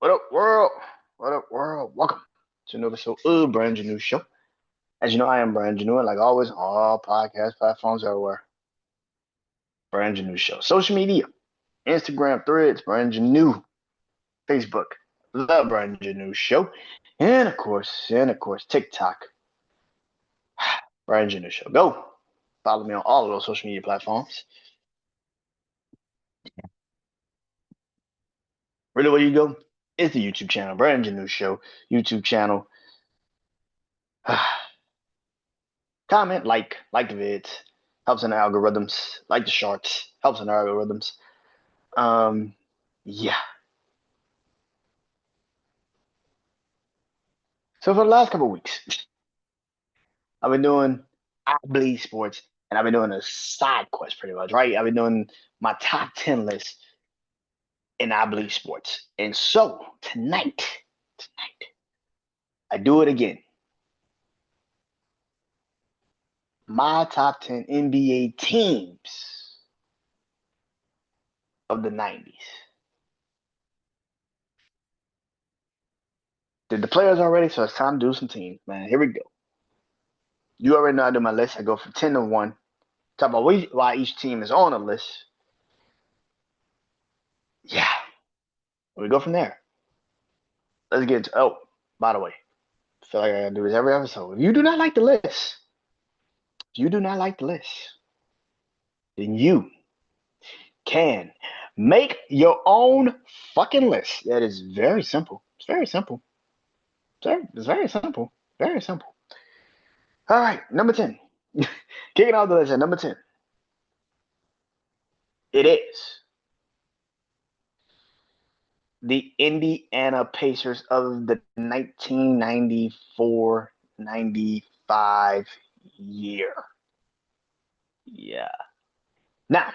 What up, world? What up, world? Welcome to another show of BrandonJaneauShow. As you know, I am BrandonJaneau, and like always, on all podcast platforms everywhere. BrandonJaneauShow. Social media, Instagram, Threads, BrandonJaneau, Facebook, The BrandonJaneauShow, and of course, TikTok, BrandonJaneauShow. Go follow me on all of those social media platforms. Really, where you go? It's the YouTube channel, BrandonJaneauShow YouTube channel. Comment, like the vids, helps in the algorithms, like the charts, helps in the algorithms. Um, yeah. So for the last couple of weeks, I've been doing I Bleed Sports, and I've been doing a side quest pretty much, right? I've been doing my top 10 list in I Bleed Sports. And so tonight, I do it again. My top 10 NBA teams of the 90s. Did the players already? So it's time to do some teams, man. Here we go. You already know I do my list. I go from 10 to 1. Talk about why each team is on a list. Yeah. We go from there. Let's get into. Oh, by the way, I feel like I gotta do this every episode. If you do not like the list, then you can make your own fucking list. That is very simple. It's very simple. It's very simple. Very simple. All right, number 10. Kicking off the list at number 10. It is the Indiana Pacers of the 1994-95 year. Yeah. Now,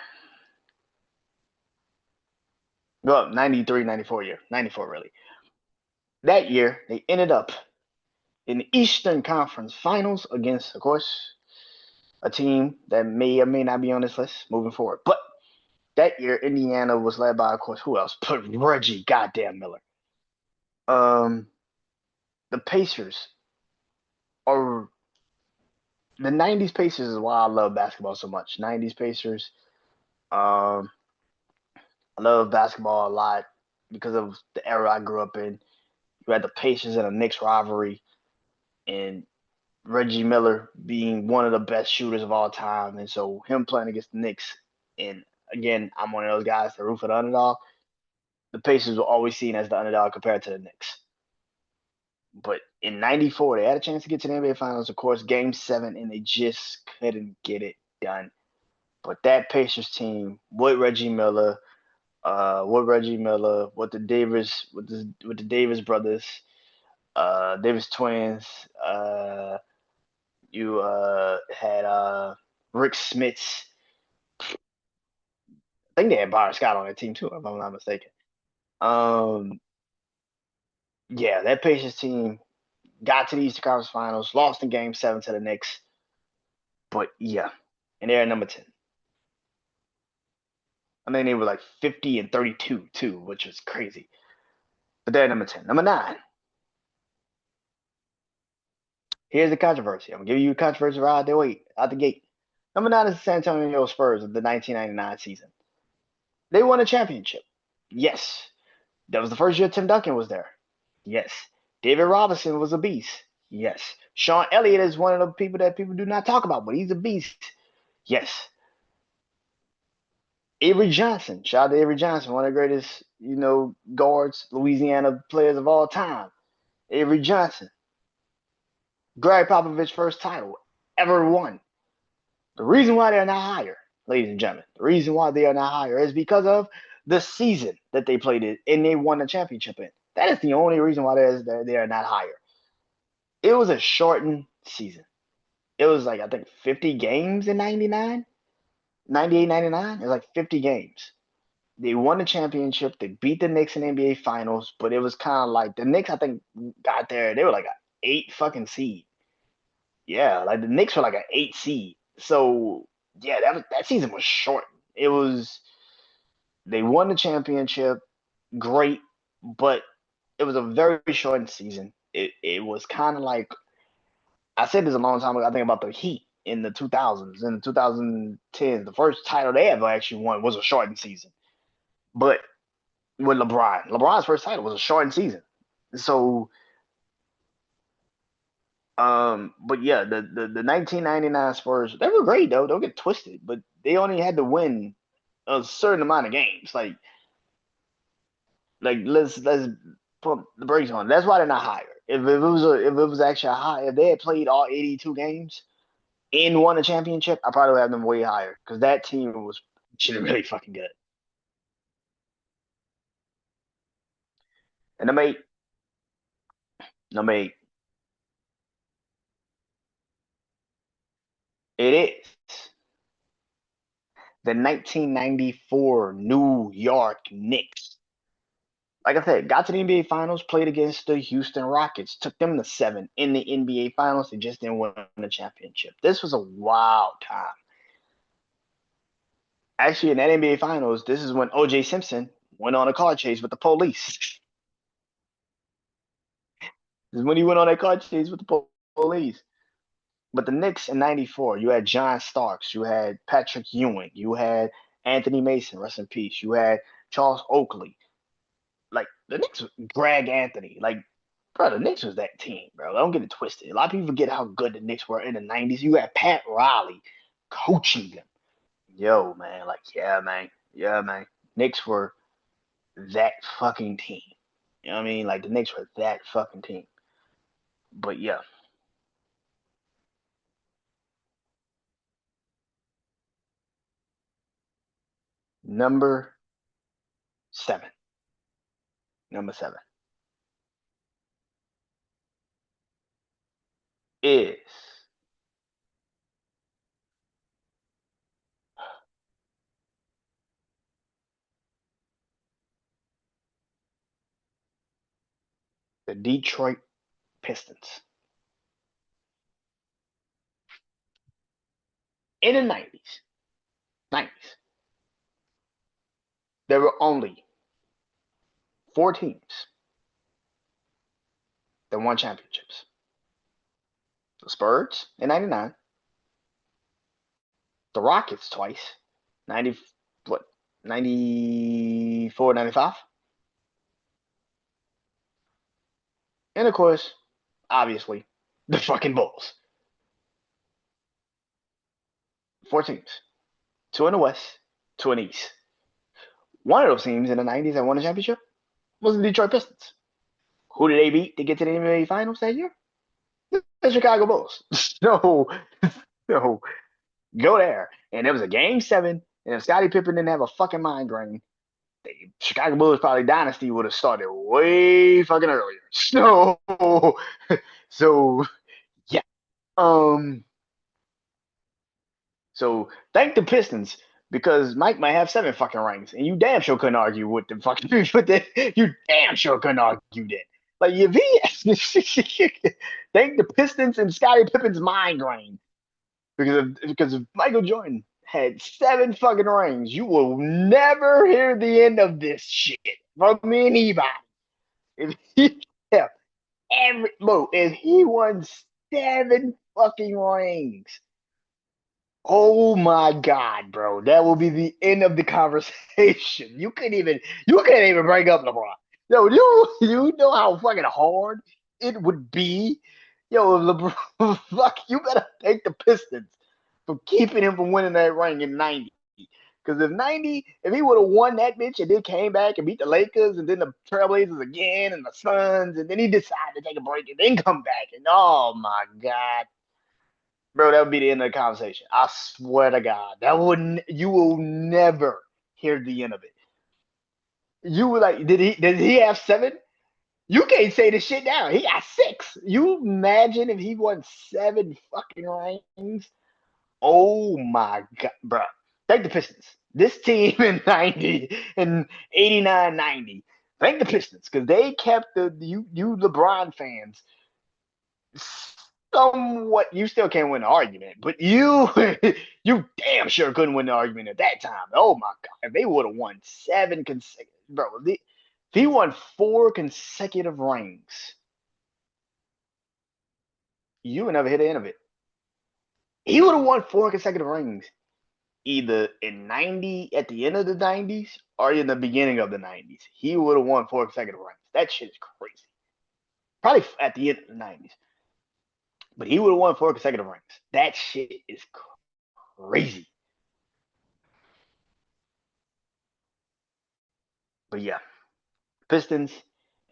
well, 93, 94 year. 94, really. That year, they ended up in the Eastern Conference Finals against, of course, a team that may or may not be on this list moving forward. But that year, Indiana was led by, of course, who else? But Reggie goddamn Miller. Um, the Pacers are the 90s Pacers is why I love basketball so much. 90s Pacers. Um, I love basketball a lot because of the era I grew up in. You had the Pacers and the Knicks rivalry, and Reggie Miller being one of the best shooters of all time. And so him playing against the Knicks, and again, I'm one of those guys that root for the underdog. The Pacers were always seen as the underdog compared to the Knicks. But in 94, they had a chance to get to the NBA Finals, of course, game 7, and they just couldn't get it done. But that Pacers team with Reggie Miller, with the Davis brothers, Davis twins, you had Rick Smits. I think they had Byron Scott on that team too, if I'm not mistaken. Um, yeah, that Pacers team got to the Eastern Conference Finals, lost in Game 7 to the Knicks. But yeah, and they're at number 10. I mean, they were like 50 and 32 too, which was crazy. But they're at number 10. Number 9. Here's the controversy. I'm gonna give you a controversy right out the gate. Number 9 is the San Antonio Spurs of the 1999 season. They won a championship. Yes. That was the first year Tim Duncan was there. Yes. David Robinson was a beast. Yes. Sean Elliott is one of the people that people do not talk about, but he's a beast. Yes. Avery Johnson. Shout out to Avery Johnson, one of the greatest, guards, Louisiana players of all time. Avery Johnson. Greg Popovich's first title ever won. The reason why they're not higher, ladies and gentlemen, the reason why they are not higher is because of the season that they played in and they won the championship in. That is the only reason why they are not higher. It was a shortened season. It was like, I think, 50 games in 99, 98, 99. It was like 50 games. They won the championship. They beat the Knicks in the NBA Finals, but it was kind of like the Knicks, I think, got there. They were like an 8 fucking seed. Yeah, like the Knicks were like an 8 seed. So yeah, that season was short. It was They won the championship, great, but It was a very shortened season. It was kind of like I said this a long time ago. I think about the Heat in the 2000s, in the 2010s. The first title they ever actually won was a shortened season. But with LeBron's first title was a shortened season. So, but yeah, the 1999 Spurs, they were great though. Don't get twisted, but they only had to win a certain amount of games. Like let's put the brakes on. That's why they're not higher. If it was actually high, if they had played all 82 games and won a championship, I probably would have them way higher because that team was actually really fucking good. And number eight, it is the 1994 New York Knicks. Like I said, got to the NBA Finals, played against the Houston Rockets, took them to 7 in the NBA Finals. They just didn't win the championship. This was a wild time. Actually, in that NBA Finals, this is when O.J. Simpson went on a car chase with the police. This is when he went on that car chase with the police. But the Knicks in '94, you had John Starks, you had Patrick Ewing, you had Anthony Mason, rest in peace. You had Charles Oakley. Like the Knicks, Greg Anthony. Like, bro, the Knicks was that team, bro. Don't get it twisted. A lot of people forget how good the Knicks were in the '90s. You had Pat Riley coaching them. Yo, man, like, yeah, man. Knicks were that fucking team. You know what I mean? Like the Knicks were that fucking team. But yeah, number 7. Number 7 is the Detroit Pistons. In the '90s, there were only 4 teams that won championships. The Spurs in '99, the Rockets twice, 90 what 94, 95, and of course, obviously, the fucking Bulls. 4 teams, 2 in the West, 2 in the East. One of those teams in the '90s that won a championship was the Detroit Pistons. Who did they beat to get to the NBA Finals that year? The Chicago Bulls. So, so go there. And it was a game 7. And if Scottie Pippen didn't have a fucking migraine, the Chicago Bulls probably dynasty would have started way fucking earlier. So yeah. Um. So thank the Pistons because Mike might have 7 fucking rings, and you damn sure couldn't argue with the fucking with that. You damn sure couldn't argue that. Like if he thank the Pistons and Scottie Pippen's migraine because if Michael Jordan had 7 fucking rings, you will never hear the end of this shit from anybody. If he kept if he won 7 fucking rings, oh my god, bro, that will be the end of the conversation. You can't even bring up LeBron. Yo, you know how fucking hard it would be. Yo, LeBron, fuck, you better thank the Pistons for keeping him from winning that ring in '90. Because if he would have won that bitch and then came back and beat the Lakers and then the Trailblazers again and the Suns and then he decided to take a break and then come back and oh my god, bro, that would be the end of the conversation. I swear to God, you will never hear the end of it. You were like, did he have 7? You can't say the shit down. He got 6. You imagine if he won 7 fucking rings? Oh my god, bro. Thank the Pistons. This team in 90 and 89, 90. Thank the Pistons because they kept you LeBron fans somewhat. You still can't win the argument, but you you damn sure couldn't win the argument at that time. Oh my god, if they would have won 7 consecutive, bro. If he won 4 consecutive rings, you would never hit the end of it. He would have won 4 consecutive rings either in 90 at the end of the 90s or in the beginning of the 90s. He would have won 4 consecutive rings. That shit is crazy. Probably at the end of the 90s. But he would have won 4 consecutive rings. That shit is crazy. But yeah, Pistons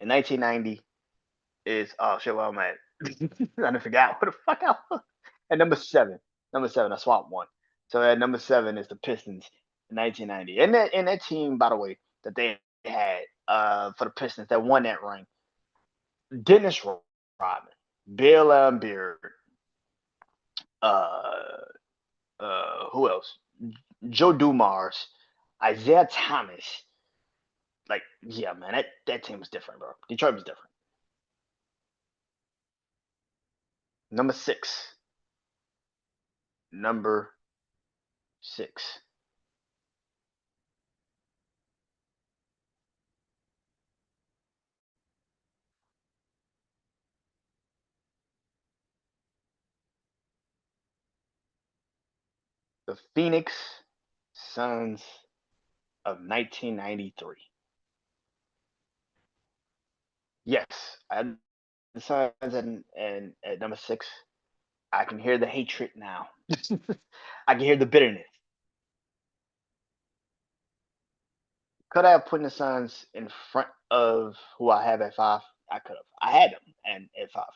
in 1990 is oh shit. Well, I'm at. I forgot what the fuck I was. At number seven. Number seven, I swapped one. So at number seven is the Pistons in 1990. And that team, by the way, that they had for the Pistons that won that ring, Dennis Rodman, Bill Laimbeer, uh, who else? Joe Dumars, Isaiah Thomas. Like, yeah, man, that team was different, bro. Detroit was different. Number six. Number six. The Phoenix Suns of 1993. Yes, I had the Suns and at number six. I can hear the hatred now. I can hear the bitterness. Could I have put the Suns in front of who I have at five? I could have. I had them and at five.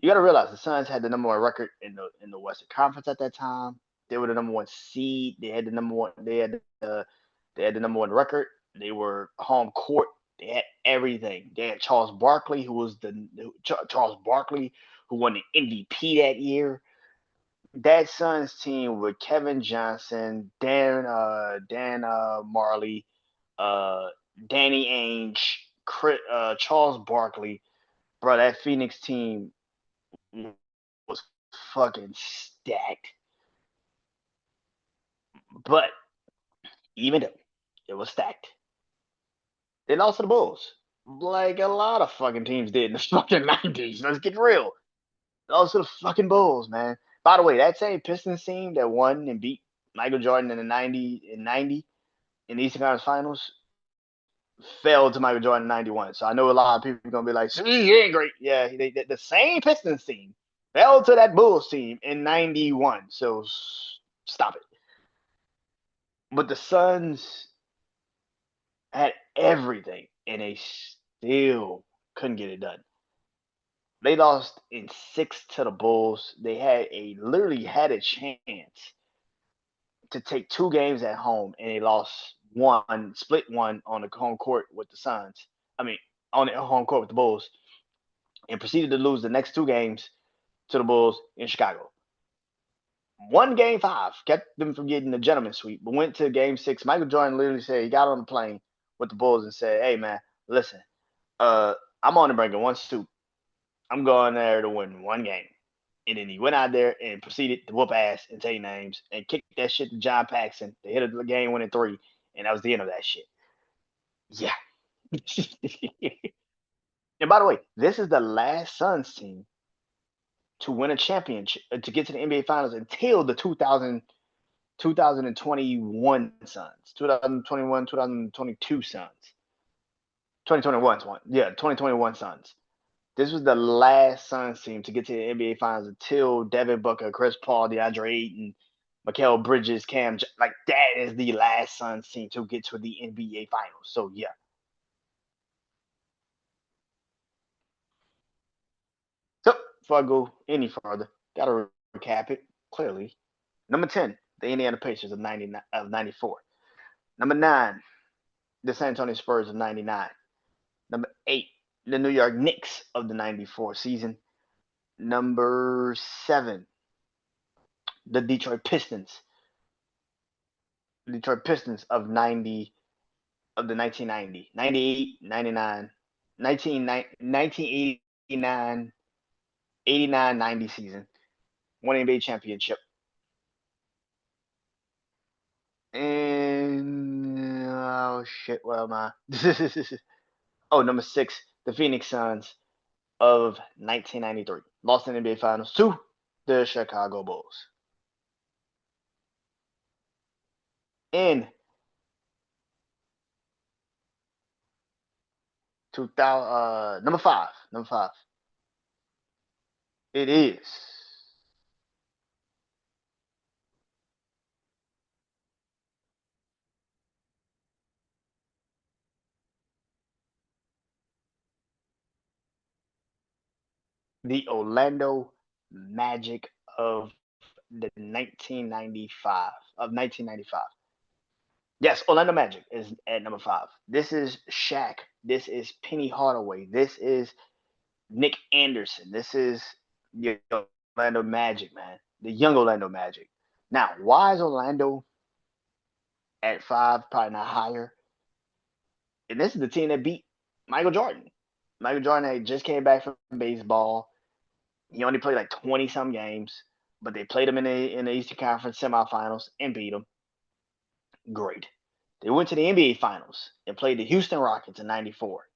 You got to realize the Suns had the number one record in the Western Conference at that time. They were the number one seed. They had the number one. They had the number one record. They were home court. They had everything. They had Charles Barkley, who was the Charles Barkley, who won the MVP that year. That Suns team with Kevin Johnson, Dan Marley, uh, Danny Ainge, Charles Barkley, bro. That Phoenix team was fucking stacked. But even though it was stacked, they lost to the Bulls. Like a lot of fucking teams did in the fucking 90s. Let's get real. Lost to the fucking Bulls, man. By the way, that same Pistons team that won and beat Michael Jordan in the 90 in the Eastern Conference Finals fell to Michael Jordan in 91. So I know a lot of people are gonna be like, "See, he ain't great." Yeah, the same Pistons team fell to that Bulls team in 91. So stop it. But the Suns had everything, and they still couldn't get it done. They lost in six to the Bulls. They had literally had a chance to take 2 games at home, and they lost one, split one on the home court with the Suns. I mean, on the home court with the Bulls, and proceeded to lose the next 2 games to the Bulls in Chicago. One game five kept them from getting the gentleman sweep, but went to game six. Michael Jordan literally said he got on the plane with the Bulls and said, "Hey man, listen, uh, I'm on the brink of one soup. I'm going there to win one game." And then he went out there and proceeded to whoop ass and take names and kick that shit to John Paxson to hit a game winning three. And that was the end of that shit. Yeah. And by the way, this is the last Suns team to win a championship, to get to the NBA Finals until the 2021 Suns, 2021, 2022 Suns, 2021 one. Yeah, 2021 Suns. This was the last Suns team to get to the NBA Finals until Devin Booker, Chris Paul, DeAndre Ayton, Mikal Bridges, like that is the last Suns team to get to the NBA Finals. So yeah. So before I go any further, gotta recap it clearly. Number 10, the Indiana Pacers of 94. Number 9, the San Antonio Spurs of 99. Number 8, the New York Knicks of the 94 season. Number 7, the Detroit Pistons of 90 of the 1990, 98, 99, 1989, 89, 90 season. One NBA championship. And oh shit, where am I? Oh, number 6, the Phoenix Suns of 1993. Lost in the NBA Finals to the Chicago Bulls. In 2000, number 5. Number 5. It is the Orlando Magic of the 1995 of 1995. Yes, Orlando Magic is at number 5. This is Shaq. This is Penny Hardaway. This is Nick Anderson. This is the Orlando Magic, man. The young Orlando Magic. Now, why is Orlando at 5, probably not higher? And this is the team that beat Michael Jordan. Michael Jordan had just came back from baseball. He only played like 20 some games, but they played him in the Eastern Conference semifinals and beat him. Great. They went to the NBA Finals and played the Houston Rockets in '94.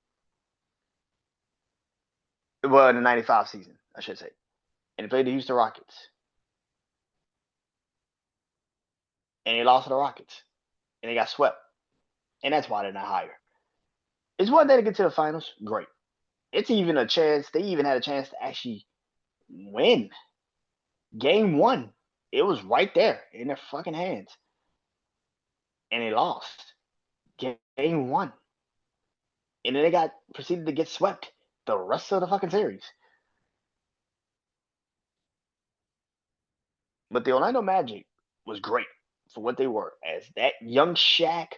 Well, in the '95 season, I should say. And they played the Houston Rockets. And they lost to the Rockets. And they got swept. And that's why they're not higher. It's one thing to get to the finals. Great. It's even a chance. They even had a chance to actually win game 1. It was right there in their fucking hands. And they lost game 1. And then they got proceeded to get swept the rest of the fucking series. But the Orlando Magic was great for what they were, as that young Shaq,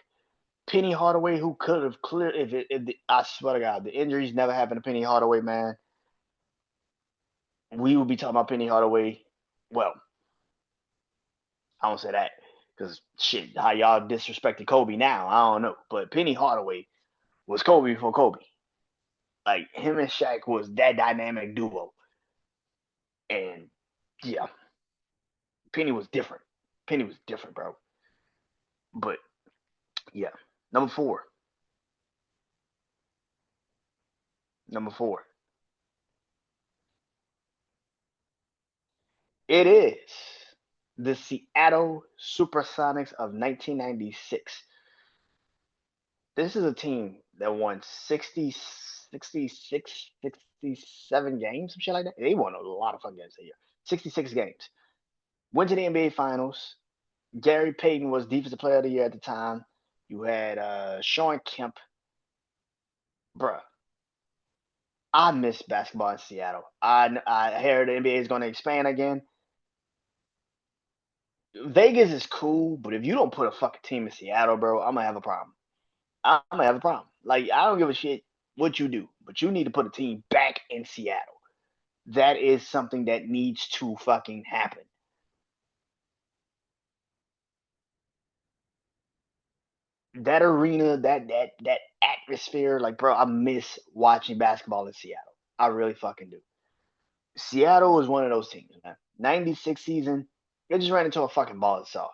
Penny Hardaway, who could have cleared I swear to God, the injuries never happened to Penny Hardaway, man. We would be talking about Penny Hardaway. Well, I don't say that because shit, how y'all disrespected Kobe now, I don't know. But Penny Hardaway was Kobe before Kobe. Like him and Shaq was that dynamic duo, and yeah, Penny was different. Penny was different, bro. But yeah, number 4, number 4. It is the Seattle Supersonics of 1996. This is a team that won 60, 66, 67 games, some shit like that. They won a lot of fucking games that year. 66 games. Went to the NBA Finals. Gary Payton was Defensive Player of the Year at the time. You had Sean Kemp. Bruh, I miss basketball in Seattle. I hear the NBA is going to expand again. Vegas is cool, but if you don't put a fucking team in Seattle, bro, I'm gonna have a problem. I'm gonna have a problem. Like I don't give a shit what you do, but you need to put a team back in Seattle. That is something that needs to fucking happen. That arena, that atmosphere, like bro, I miss watching basketball in Seattle. I really fucking do. Seattle was one of those teams, man. '96 season, they just ran into a fucking ball saw.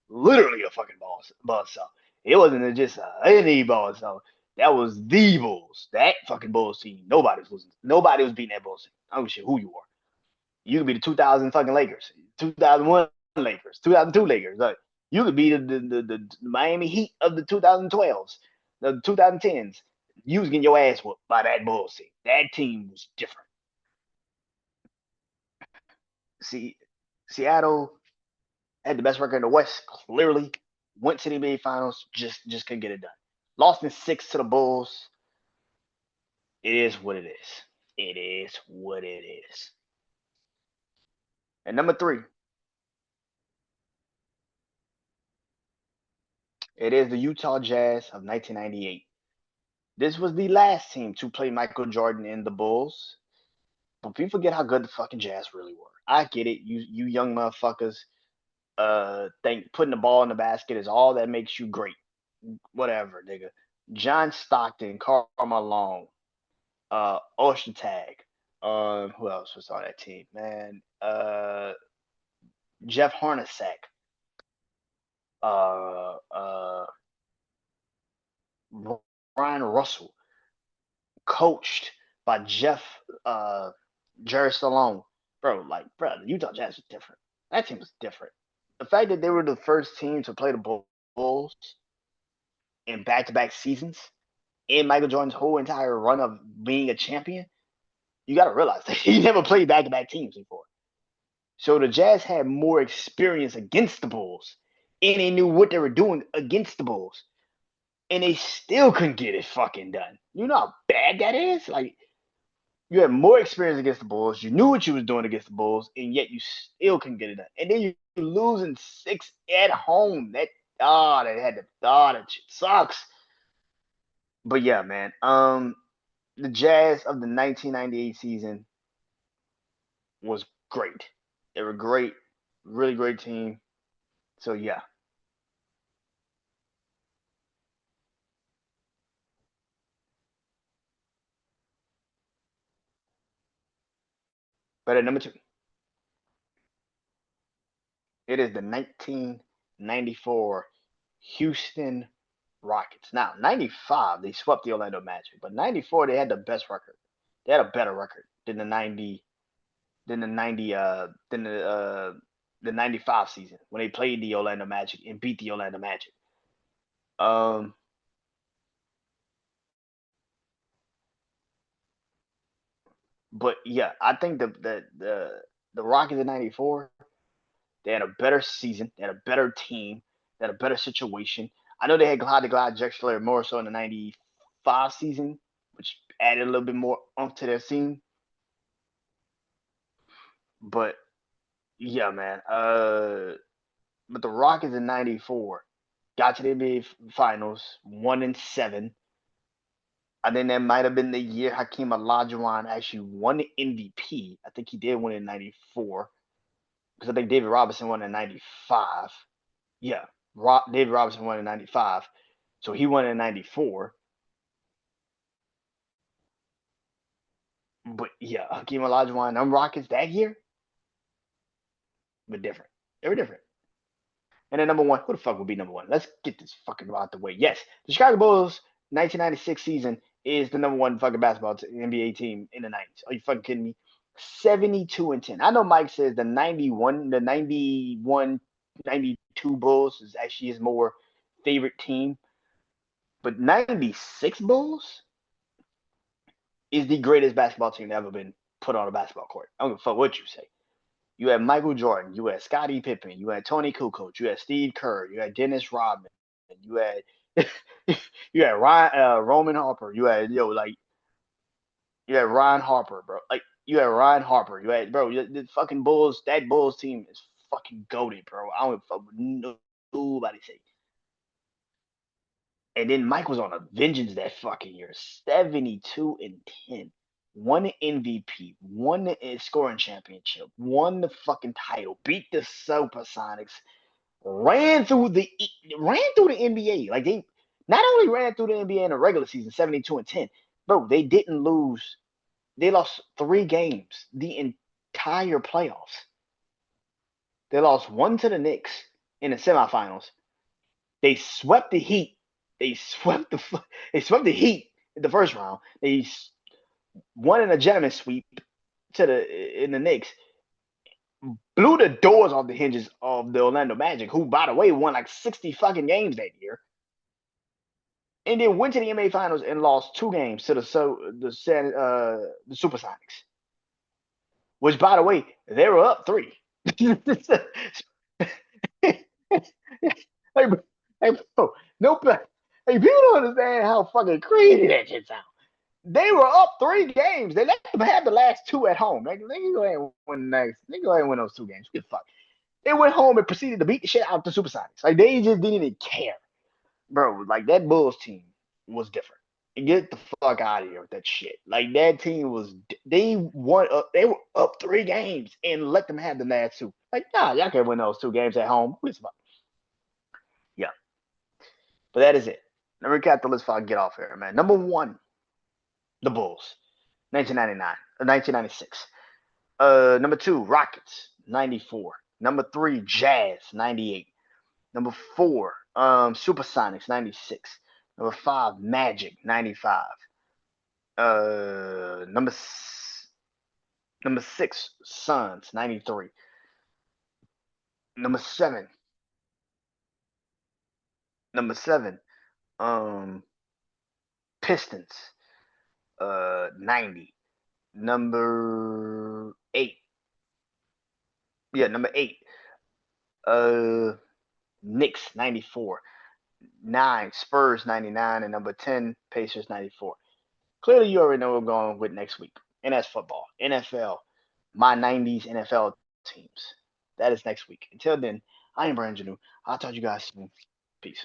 Literally a fucking ball saw. It wasn't just any ball saw. That was the Bulls. That fucking Bulls team. Nobody was losing. Nobody was beating that Bulls team. I don't give a shit who you are. You could be the 2000 fucking Lakers, 2001 Lakers, 2002 Lakers. Like, you could be the Miami Heat of the 2012s, the 2010s. You was getting your ass whooped by that Bulls team. That team was different. See, Seattle had the best record in the West, clearly. Went to the NBA Finals, just couldn't get it done. Lost in 6 to the Bulls. It is what it is. It is what it is. And number 3, it is the Utah Jazz of 1998. This was the last team to play Michael Jordan in the Bulls. But people forget how good the fucking Jazz really were. I get it. You young motherfuckers think putting the ball in the basket is all that makes you great. Whatever, nigga. John Stockton, Karl Malone, Ocean who else was on that team? Man, Jeff Hornacek, uh, uh, Brian Russell, coached by Jerry Stallone. Bro, the Utah Jazz was different. That team was different. The fact that they were the first team to play the Bulls in back-to-back seasons in Michael Jordan's whole entire run of being a champion, you got to realize that he never played back-to-back teams before. So the Jazz had more experience against the Bulls, and they knew what they were doing against the Bulls, and they still couldn't get it fucking done. You know how bad that is? Like, you had more experience against the Bulls, you knew what you was doing against the Bulls, and yet you still couldn't get it done. And then you're losing 6 at home. That shit sucks. But yeah, man. The Jazz of the 1998 season was great. They were great, really great team. So yeah. But at number 2, it is the 1994 Houston Rockets. Now, 95 they swept the Orlando Magic, but 94 they had the best record. They had a better record than the 95 season when they played the Orlando Magic and beat the Orlando Magic. Um, but yeah, I think the Rockets in '94 they had a better season, they had a better team, they had a better situation. I know they had Glide to Glide Drexler more so in the '95 season, which added a little bit more oomph to their team. But yeah, man. But the Rockets in '94 got to the NBA Finals, 1-7. I think that might have been the year Hakeem Olajuwon actually won the MVP. I think he did win in '94 because I think David Robinson won in '95. Yeah, David Robinson won in '95, so he won in '94. But yeah, Hakeem Olajuwon, them Rockets that year were different. They were different. And then number 1, who the fuck would be number 1? Let's get this fucking out the way. Yes, the Chicago Bulls 1996 season is the number 1 fucking basketball NBA team in the 90s. Are you fucking kidding me? 72-10. I know Mike says the 91, 92 Bulls is actually his more favorite team, but 96 Bulls is the greatest basketball team that ever been put on a basketball court. I don't give a fuck what you say. You had Michael Jordan, you had Scottie Pippen, you had Tony Kukoc, you had Steve Kerr, you had Dennis Rodman, you had you had Roman Harper, you had Ryan Harper, bro. Like you had Ryan Harper, you had bro. The fucking Bulls. That Bulls team is fucking goated, bro. I don't fuck with nobody say. And then Mike was on a vengeance that fucking year, 72-10. Won the MVP, won the scoring championship, won the fucking title, beat the Supersonics, ran through the NBA. Like they not only ran through the NBA in the regular season, 72-10, bro. They didn't lose. They lost 3 games the entire playoffs. They lost 1 to the Knicks in the semifinals. They swept the Heat. They swept the Heat in the first round. They won in a gentleman's sweep in the Knicks. Blew the doors off the hinges of the Orlando Magic, who, by the way, won like 60 fucking games that year. And then went to the NBA Finals and lost 2 games to the Supersonics. Which, by the way, they were up 3. Hey, hey, bro, no, hey, people don't understand how fucking crazy that shit sounds. They were up 3 games. They let them have the last 2 at home. They can go ahead and win the next. They can go ahead and win those 2 games. Good fuck. They went home and proceeded to beat the shit out of the Supersonics. Like they just didn't even care, bro. Like that Bulls team was different. Get the fuck out of here with that shit. Like that team was. They won. They were up 3 games and let them have the last 2. Like nah, y'all can't win those 2 games at home. Yeah, but that is it. Let me recap the list before I get off here, man. Number 1, the Bulls, 1999, 1996. Number 2, Rockets, 94. Number 3, Jazz, 98. Number 4, Supersonics, 96. Number 5, Magic, 95. Uh, number number 6, Suns, 93. Number 7, number 7, um, Pistons, 90. Number 8, yeah, number 8, uh, Knicks, 94. 9, Spurs, 99, and number 10, Pacers, 94. Clearly, you already know what we're going with next week. And that's football, NFL, my 90s NFL teams. That is next week. Until then, I am Brandon Janeau. I'll talk to you guys soon. Peace.